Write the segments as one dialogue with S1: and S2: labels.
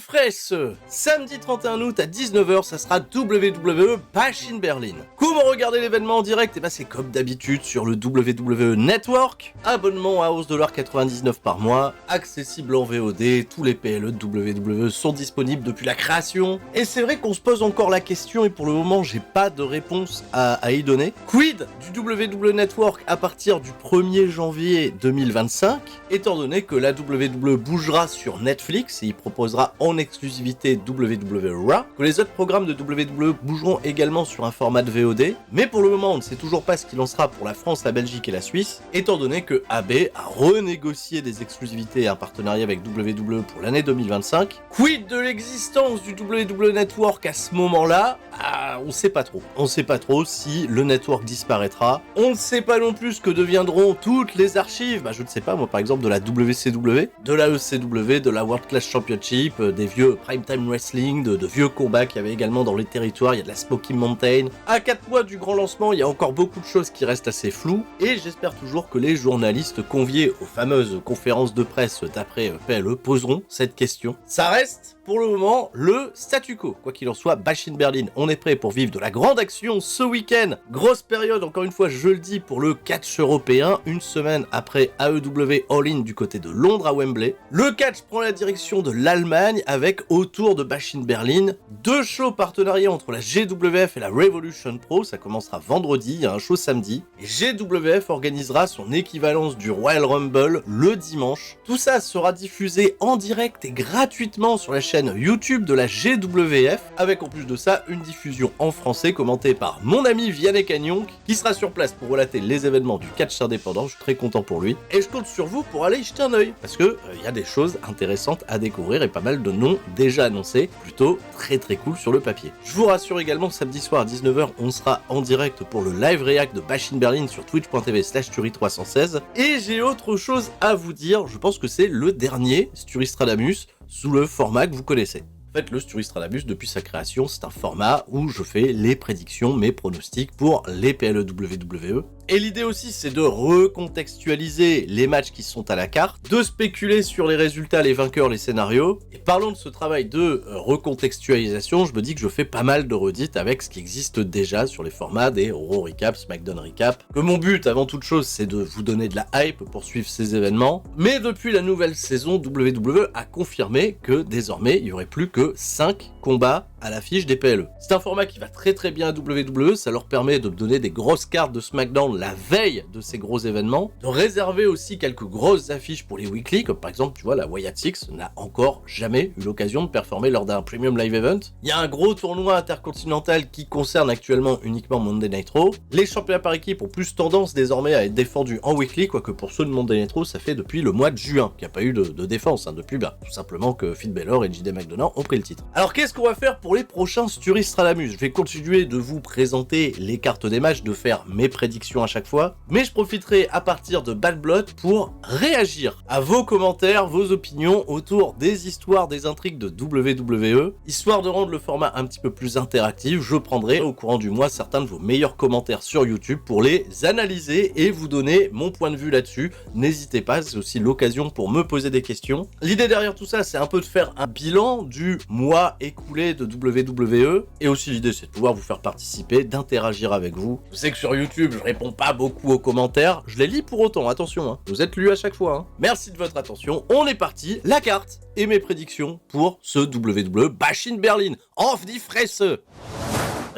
S1: Fraisse, samedi 31 août à 19h, ça sera WWE Bash in Berlin. Comment regarder l'événement en direct? C'est comme d'habitude sur le WWE Network. Abonnement à 11,99$ par mois, accessible en VOD, tous les PLE de WWE sont disponibles depuis la création. Et c'est vrai qu'on se pose encore la question et pour le moment j'ai pas de réponse à y donner. Quid du WWE Network à partir du 1er janvier 2025, étant donné que la WWE bougera sur Netflix et y proposera en exclusivité WWE Raw, que les autres programmes de WWE bougeront également sur un format de VOD, mais pour le moment on ne sait toujours pas ce qu'il en sera pour la France, la Belgique et la Suisse, étant donné que AB a renégocié des exclusivités et un partenariat avec WWE pour l'année 2025. Quid de l'existence du WWE Network à ce moment-là? On sait pas trop. On sait pas trop si le network disparaîtra. On ne sait pas non plus ce que deviendront toutes les archives. Je ne sais pas, moi par exemple de la WCW, de la ECW, de la World Class Championship, des vieux Primetime Wrestling, de vieux combats qu'il y avait également dans les territoires. Il y a de la Smoky Mountain. À 4 mois du grand lancement, il y a encore beaucoup de choses qui restent assez floues. Et j'espère toujours que les journalistes conviés aux fameuses conférences de presse d'après PLE poseront cette question. Ça reste pour le moment le statu quo. Quoi qu'il en soit, Bash in Berlin, on est prêt pour vivre de la grande action ce week-end. Grosse période, encore une fois, je le dis, pour le catch européen, une semaine après AEW All-In du côté de Londres à Wembley. Le catch prend la direction de l'Allemagne avec, autour de Bash in Berlin, 2 shows partenariats entre la GWF et la Revolution Pro. Ça commencera vendredi, il y a un show samedi. Et GWF organisera son équivalence du Royal Rumble le dimanche. Tout ça sera diffusé en direct et gratuitement sur la chaîne YouTube de la GWF, avec en plus de ça une diffusion en français commentée par mon ami Vianney Cagnon, qui sera sur place pour relater les événements du catch indépendant. Je suis très content pour lui et je compte sur vous pour aller y jeter un œil, parce que y a des choses intéressantes à découvrir et pas mal de noms déjà annoncés, plutôt très cool sur le papier. Je vous rassure également, samedi soir à 19h, on sera en direct pour le live react de Bash in Berlin sur twitch.tv/Turi316 et j'ai autre chose à vous dire. Je pense que c'est le dernier Sturistradamus sous le format que vous connaissez. En fait, le Sturistradamus, depuis sa création, c'est un format où je fais les prédictions, mes pronostics pour les PLE WWE. Et l'idée aussi, c'est de recontextualiser les matchs qui sont à la carte, de spéculer sur les résultats, les vainqueurs, les scénarios. Et parlons de ce travail de recontextualisation, je me dis que je fais pas mal de redites avec ce qui existe déjà sur les formats des Raw Recap, SmackDown Recap. Que mon but, avant toute chose, c'est de vous donner de la hype pour suivre ces événements. Mais depuis la nouvelle saison, WWE a confirmé que désormais, il n'y aurait plus que 5 combats à l'affiche des PLE. C'est un format qui va très bien à WWE, ça leur permet de donner des grosses cartes de SmackDown la veille de ces gros événements, de réserver aussi quelques grosses affiches pour les weekly, comme par exemple, tu vois, la Wyatt Six n'a encore jamais eu l'occasion de performer lors d'un Premium Live Event. Il y a un gros tournoi intercontinental qui concerne actuellement uniquement Monday Night Raw. Les championnats par équipe ont plus tendance désormais à être défendus en weekly, quoique pour ceux de Monday Night Raw, ça fait depuis le mois de juin qu'il n'y a pas eu de défense, depuis tout simplement que Finn Balor et JD McDonough ont pris le titre. Alors qu'est-ce qu'on va faire pour les prochains Sturistradamus? Je vais continuer de vous présenter les cartes des matchs, de faire mes prédictions à chaque fois, mais je profiterai à partir de Bad Blood pour réagir à vos commentaires, vos opinions autour des histoires, des intrigues de WWE. Histoire de rendre le format un petit peu plus interactif, je prendrai au courant du mois certains de vos meilleurs commentaires sur YouTube pour les analyser et vous donner mon point de vue là-dessus. N'hésitez pas, c'est aussi l'occasion pour me poser des questions. L'idée derrière tout ça, c'est un peu de faire un bilan du mois écoulé de WWE, et aussi l'idée c'est de pouvoir vous faire participer, d'interagir avec vous. Je sais que sur YouTube je réponds pas beaucoup aux commentaires, je les lis pour autant, attention, vous êtes lus à chaque fois. Merci de votre attention, on est parti, la carte et mes prédictions pour ce WWE Bash in Berlin, Auf die Fresse.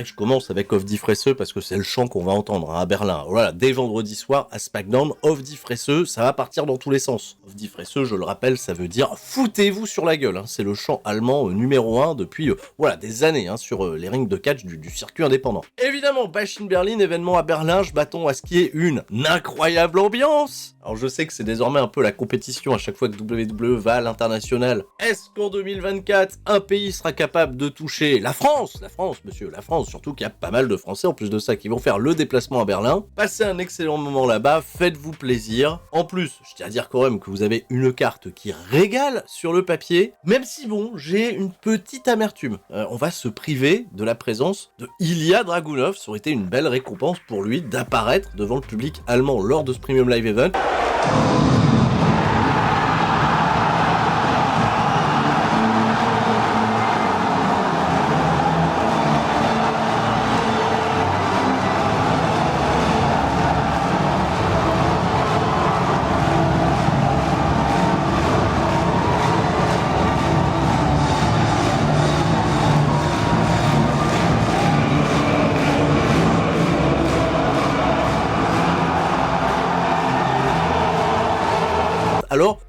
S1: Je commence avec Auf die Fresse parce que c'est le chant qu'on va entendre à Berlin. Voilà, dès vendredi soir à SmackDown, Auf die Fresse, ça va partir dans tous les sens. Auf die Fresse, je le rappelle, ça veut dire foutez-vous sur la gueule. C'est le chant allemand numéro 1 depuis des années sur les rings de catch du circuit indépendant. Évidemment, Bash in Berlin, événement à Berlin, je m'attends à ce qu'il y ait une incroyable ambiance. Alors je sais que c'est désormais un peu la compétition à chaque fois que WWE va à l'international. Est-ce qu'en 2024, un pays sera capable de toucher la France, monsieur, la France, surtout qu'il y a pas mal de Français en plus de ça qui vont faire le déplacement à Berlin. Passez un excellent moment là-bas, faites-vous plaisir. En plus, je tiens à dire quand même que vous avez une carte qui régale sur le papier, même si j'ai une petite amertume. On va se priver de la présence de Ilya Dragunov, ça aurait été une belle récompense pour lui d'apparaître devant le public allemand lors de ce Premium Live Event.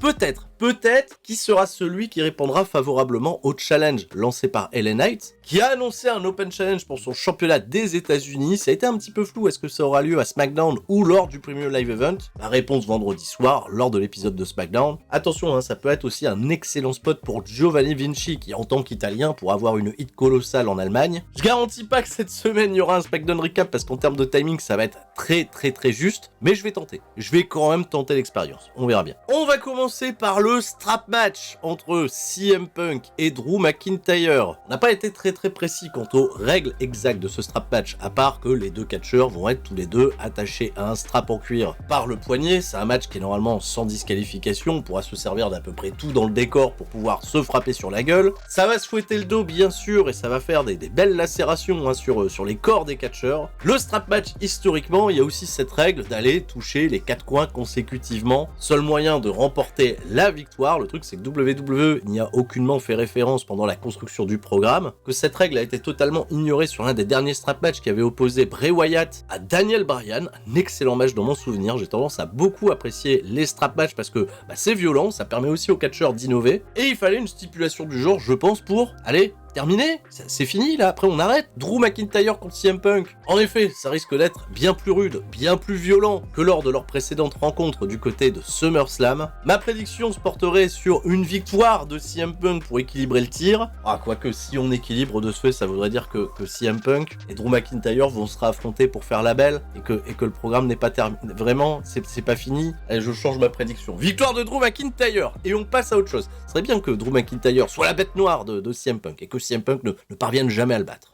S1: peut-être qui sera celui qui répondra favorablement au challenge lancé par LA Knight, qui a annoncé un Open Challenge pour son championnat des États-Unis. Ça a été un petit peu flou, est-ce que ça aura lieu à SmackDown ou lors du Premium Live Event? La réponse vendredi soir, lors de l'épisode de SmackDown. Attention, ça peut être aussi un excellent spot pour Giovanni Vinci, qui en tant qu'Italien pour avoir une hit colossale en Allemagne. Je garantis pas que cette semaine il y aura un SmackDown recap, parce qu'en termes de timing ça va être très juste, mais je vais tenter. Je vais quand même tenter l'expérience, on verra bien. On va commencer par le strap match entre CM Punk et Drew McIntyre. On n'a pas été très précis quant aux règles exactes de ce strap match, à part que les deux catcheurs vont être tous les deux attachés à un strap en cuir par le poignet. C'est un match qui est normalement sans disqualification, on pourra se servir d'à peu près tout dans le décor pour pouvoir se frapper sur la gueule. Ça va se fouetter le dos bien sûr, et ça va faire des belles lacérations sur les corps des catcheurs. Le strap match, historiquement, il y a aussi cette règle d'aller toucher les 4 coins consécutivement. Seul moyen de remporter la victoire. Le truc c'est que WWE n'y a aucunement fait référence pendant la construction du programme, que cette règle a été totalement ignorée sur l'un des derniers strap matchs qui avait opposé Bray Wyatt à Daniel Bryan, un excellent match dans mon souvenir. J'ai tendance à beaucoup apprécier les strap matchs parce que c'est violent, ça permet aussi aux catcheurs d'innover, et il fallait une stipulation du genre, je pense, pour aller terminé, c'est fini là, après on arrête. Drew McIntyre contre CM Punk. En effet, ça risque d'être bien plus rude, bien plus violent que lors de leur précédente rencontre du côté de SummerSlam. Ma prédiction se porterait sur une victoire de CM Punk pour équilibrer le tir. Quoique si on équilibre de ce fait, ça voudrait dire que CM Punk et Drew McIntyre vont se réaffronter pour faire la belle et que le programme n'est pas terminé. Vraiment, c'est pas fini. Allez, je change ma prédiction. Victoire de Drew McIntyre et on passe à autre chose. Ce serait bien que Drew McIntyre soit la bête noire de CM Punk et que CM Punk ne parvienne jamais à le battre.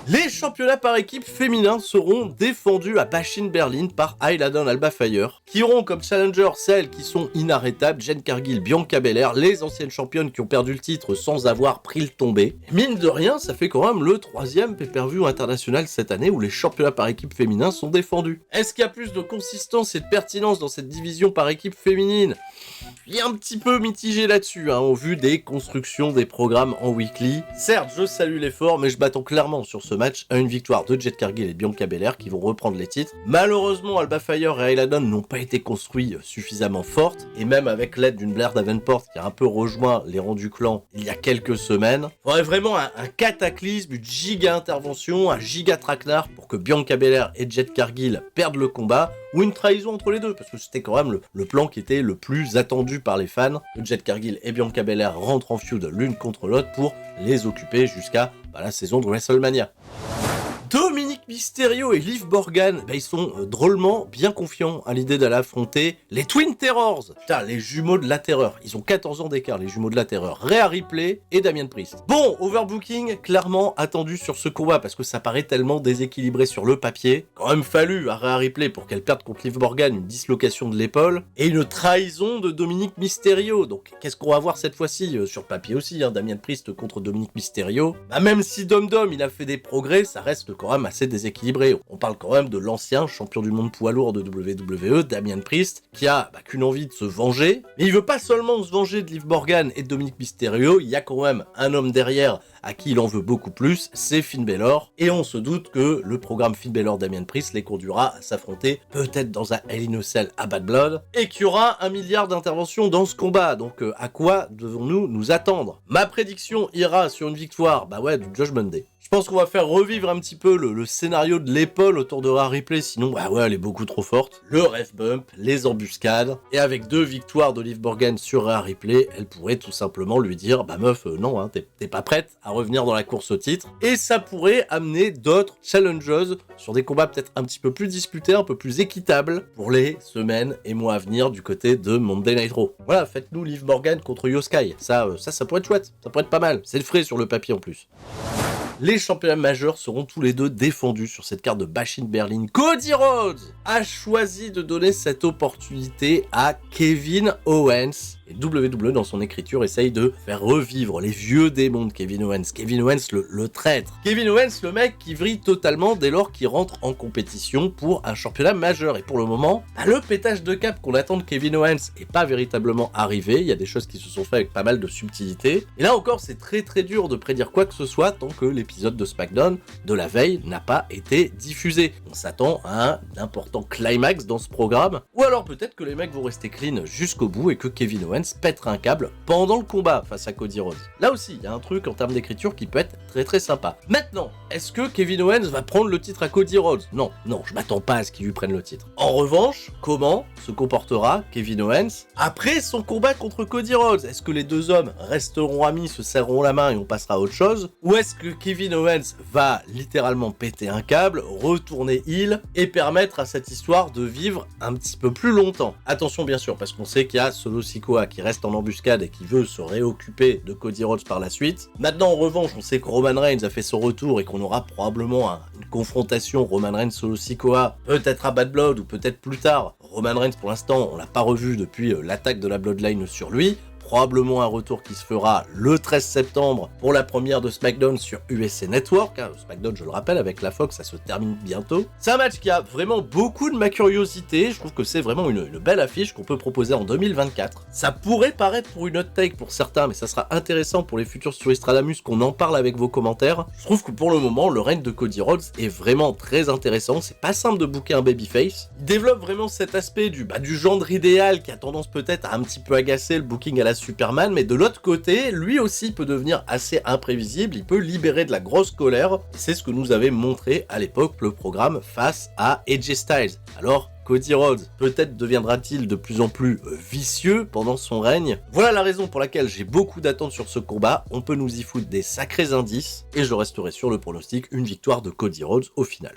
S1: Les championnats par équipe féminins seront défendus à Bash in Berlin par Highland Alba Fire, qui auront comme challenger celles qui sont inarrêtables, Jade Cargill, Bianca Belair, les anciennes championnes qui ont perdu le titre sans avoir pris le tombé. Et mine de rien, ça fait quand même le 3e pay-per-view international cette année où les championnats par équipe féminins sont défendus. Est-ce qu'il y a plus de consistance et de pertinence dans cette division par équipe féminine? Je suis un petit peu mitigé là-dessus, au vu des constructions des programmes en weekly. Certes, je salue l'effort, mais je m'attends clairement sur ce match à une victoire de Jade Cargill et Bianca Belair qui vont reprendre les titres. Malheureusement, Alba Fire et Highland n'ont pas été construits suffisamment fortes, et même avec l'aide d'une Blair Davenport qui a un peu rejoint les rangs du clan il y a quelques semaines, il faudrait vraiment un cataclysme, une giga intervention, un giga traquenard pour que Bianca Belair et Jade Cargill perdent le combat, ou une trahison entre les deux, parce que c'était quand même le plan qui était le plus attendu par les fans, que Jade Cargill et Bianca Belair rentrent en feud l'une contre l'autre pour les occuper jusqu'à la saison de WrestleMania. Dominic Mysterio et Liv Morgan, ils sont drôlement bien confiants à l'idée d'aller affronter les Twin Terrors. Putain, les jumeaux de la terreur. Ils ont 14 ans d'écart, les jumeaux de la terreur. Rhea Ripley et Damien Priest. Bon, overbooking clairement attendu sur ce combat parce que ça paraît tellement déséquilibré sur le papier. Quand même fallu à Rhea Ripley pour qu'elle perde contre Liv Morgan une dislocation de l'épaule et une trahison de Dominic Mysterio. Donc qu'est-ce qu'on va voir cette fois-ci sur papier aussi, Damien Priest contre Dominic Mysterio. Même si Dom il a fait des progrès, ça reste quand même assez déséquilibré. On parle quand même de l'ancien champion du monde poids lourd de WWE, Damien Priest, qui a qu'une envie de se venger. Mais il veut pas seulement se venger de Liv Morgan et de Dominic Mysterio, il y a quand même un homme derrière à qui il en veut beaucoup plus, c'est Finn Balor. Et on se doute que le programme Finn Balor-Damien Priest les conduira à s'affronter peut-être dans un Hell in a Cell à Bad Blood, et qu'il y aura 1 milliard d'interventions dans ce combat. Donc à quoi devons-nous nous attendre? Ma prédiction ira sur une victoire, du Judgment Day. Je pense qu'on va faire revivre un petit peu le scénario de l'épaule autour de Rhea Ripley, sinon elle est beaucoup trop forte. Le ref bump, les embuscades, et avec 2 victoires de Liv Morgan sur Rhea Ripley, elle pourrait tout simplement lui dire meuf, non, t'es pas prête à revenir dans la course au titre. Et ça pourrait amener d'autres challenges sur des combats peut-être un petit peu plus disputés, un peu plus équitables pour les semaines et mois à venir du côté de Monday Night Raw. Voilà, faites-nous Liv Morgan contre Io Sky, ça pourrait être chouette, ça pourrait être pas mal, c'est le frais sur le papier en plus. Les championnats majeurs seront tous les deux défendus sur cette carte de Bash in Berlin. Cody Rhodes a choisi de donner cette opportunité à Kevin Owens. et WWE dans son écriture essaye de faire revivre les vieux démons de Kevin Owens. Kevin Owens le traître. Kevin Owens le mec qui vrille totalement dès lors qu'il rentre en compétition pour un championnat majeur. Et pour le moment, le pétage de cap qu'on attend de Kevin Owens est pas véritablement arrivé. Il y a des choses qui se sont faites avec pas mal de subtilité. Et là encore, c'est très très dur de prédire quoi que ce soit tant que l'épisode de SmackDown de la veille n'a pas été diffusé. On s'attend à un important climax dans ce programme. Ou alors peut-être que les mecs vont rester clean jusqu'au bout et que Kevin Owens pètera un câble pendant le combat face à Cody Rhodes. Là aussi, il y a un truc en termes d'écriture qui peut être très très sympa. Maintenant, est-ce que Kevin Owens va prendre le titre à Cody Rhodes? Non, je m'attends pas à ce qu'il lui prenne le titre. En revanche, comment se comportera Kevin Owens après son combat contre Cody Rhodes? Est-ce que les deux hommes resteront amis, se serreront la main et on passera à autre chose? Ou est-ce que Kevin Owens va littéralement péter un câble, retourner heel et permettre à cette histoire de vivre un petit peu plus longtemps? Attention bien sûr, parce qu'on sait qu'il y a Solo Sikoa qui reste en embuscade et qui veut se réoccuper de Cody Rhodes par la suite. Maintenant en revanche, on sait que Roman Reigns a fait son retour et qu'on aura probablement une confrontation Roman Reigns Solo Sikoa, peut-être à Bad Blood ou peut-être plus tard. Roman Reigns pour l'instant on l'a pas revu depuis l'attaque de la Bloodline sur lui. Probablement un retour qui se fera le 13 septembre pour la première de SmackDown sur USA Network. SmackDown, je le rappelle, avec la Fox, ça se termine bientôt. C'est un match qui a vraiment beaucoup de ma curiosité. Je trouve que c'est vraiment une belle affiche qu'on peut proposer en 2024. Ça pourrait paraître pour une hot take pour certains, mais ça sera intéressant pour les futurs sur Stradamus qu'on en parle avec vos commentaires. Je trouve que pour le moment, le règne de Cody Rhodes est vraiment très intéressant. C'est pas simple de booker un babyface. Il développe vraiment cet aspect du gendre idéal qui a tendance peut-être à un petit peu agacer le booking à la Superman, mais de l'autre côté, lui aussi peut devenir assez imprévisible, il peut libérer de la grosse colère, c'est ce que nous avait montré à l'époque le programme face à AJ Styles. Alors, Cody Rhodes, peut-être deviendra-t-il de plus en plus vicieux pendant son règne? Voilà la raison pour laquelle j'ai beaucoup d'attentes sur ce combat, on peut nous y foutre des sacrés indices, et je resterai sur le pronostic, une victoire de Cody Rhodes au final.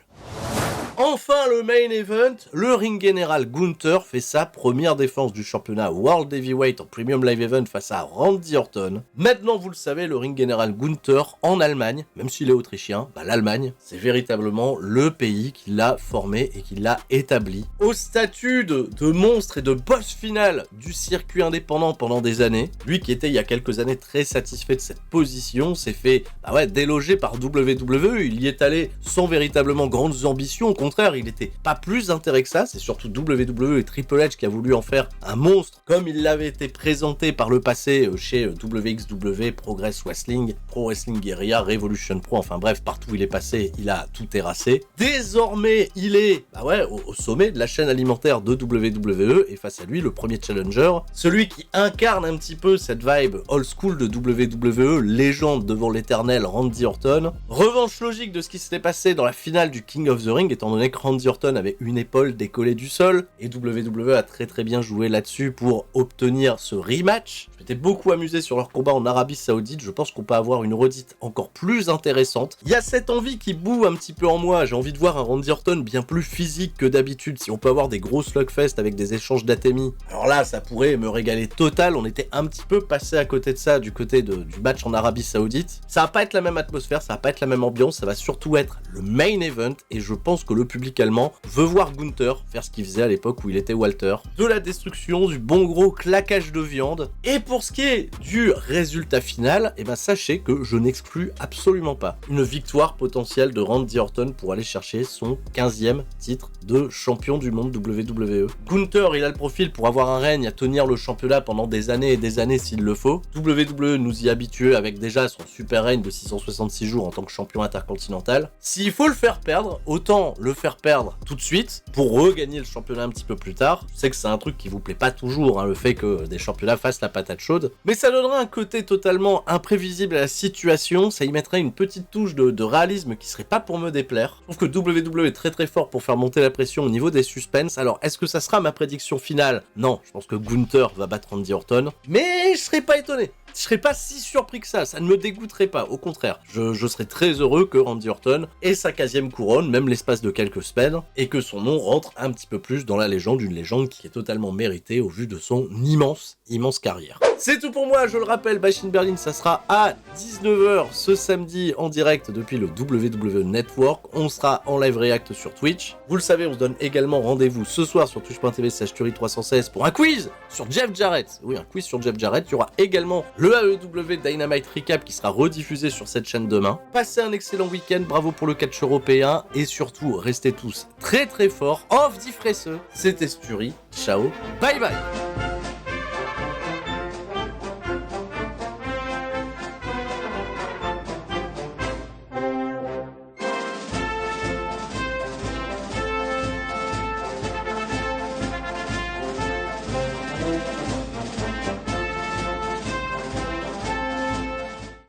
S1: Enfin, le main event, le ring général Gunther fait sa première défense du championnat World Heavyweight en Premium Live Event face à Randy Orton. Maintenant, vous le savez, le ring général Gunther en Allemagne, même s'il est autrichien, l'Allemagne, c'est véritablement le pays qui l'a formé et qui l'a établi. Au statut de monstre et de boss final du circuit indépendant pendant des années, lui qui était il y a quelques années très satisfait de cette position, s'est fait déloger par WWE, il y est allé sans véritablement grandes ambitions, au contraire, il n'était pas plus intérêt que ça, c'est surtout WWE et Triple H qui a voulu en faire un monstre, comme il l'avait été présenté par le passé chez WXW, Progress Wrestling, Pro Wrestling Guerrilla, Revolution Pro, enfin bref, partout où il est passé, il a tout terrassé. Désormais, il est au sommet de la chaîne alimentaire de WWE, et face à lui, le premier challenger, celui qui incarne un petit peu cette vibe old school de WWE, légende devant l'éternel Randy Orton. Revanche logique de ce qui s'était passé dans la finale du King of the Ring, étant donné que Randy Orton avait une épaule décollée du sol, et WWE a très bien joué là-dessus pour obtenir ce rematch. Je m'étais beaucoup amusé sur leur combat en Arabie Saoudite, je pense qu'on peut avoir une redite encore plus intéressante. Il y a cette envie qui boue un petit peu en moi, j'ai envie de voir un Randy Orton bien plus physique que d'habitude. Si on peut avoir des gros slugfest avec des échanges d'atemi, alors là ça pourrait me régaler total. On était un petit peu passé à côté de ça du côté du match en Arabie Saoudite. Ça va pas être la même atmosphère, ça va pas être la même ambiance, ça va surtout être le main event, et je pense que le public allemand veut voir Gunther faire ce qu'il faisait à l'époque où il était Walter. De la destruction, du bon gros claquage de viande. Et pour ce qui est du résultat final, sachez que je n'exclus absolument pas une victoire potentielle de Randy Orton pour aller chercher son 15e titre de champion du monde WWE. Gunther, il a le profil pour avoir un règne à tenir le championnat pendant des années et des années s'il le faut. WWE nous y habitue avec déjà son super règne de 666 jours en tant que champion intercontinental. S'il faut le faire perdre, autant le faire perdre tout de suite pour regagner le championnat un petit peu plus tard. Je sais que c'est un truc qui vous plaît pas toujours, le fait que des championnats fassent la patate chaude, mais ça donnera un côté totalement imprévisible à la situation, ça y mettrait une petite touche de réalisme qui serait pas pour me déplaire. Je trouve que WWE est très fort pour faire monter la pression au niveau des suspens. Alors est-ce que ça sera ma prédiction finale? Non, je pense que Gunther va battre Randy Orton, mais je serais pas étonné. je serais pas si surpris que ça ne me dégoûterait pas, au contraire. Je serais très heureux que Randy Orton ait sa 15e couronne, même l'espace de quelques semaines, et que son nom rentre un petit peu plus dans la légende, une légende qui est totalement méritée au vu de son immense carrière. C'est tout pour moi, je le rappelle, Bash in Berlin, ça sera à 19h ce samedi en direct depuis le WWE Network. On sera en live react sur Twitch. Vous le savez, on se donne également rendez-vous ce soir sur twitch.tv/Tuerie316 pour un quiz sur Jeff Jarrett. Oui, un quiz sur Jeff Jarrett. Il y aura également le AEW Dynamite Recap qui sera rediffusé sur cette chaîne demain. Passez un excellent week-end, bravo pour le catch européen et surtout, restez tous très forts. Off dit Fresseux, c'était Sturie. Ciao, bye bye.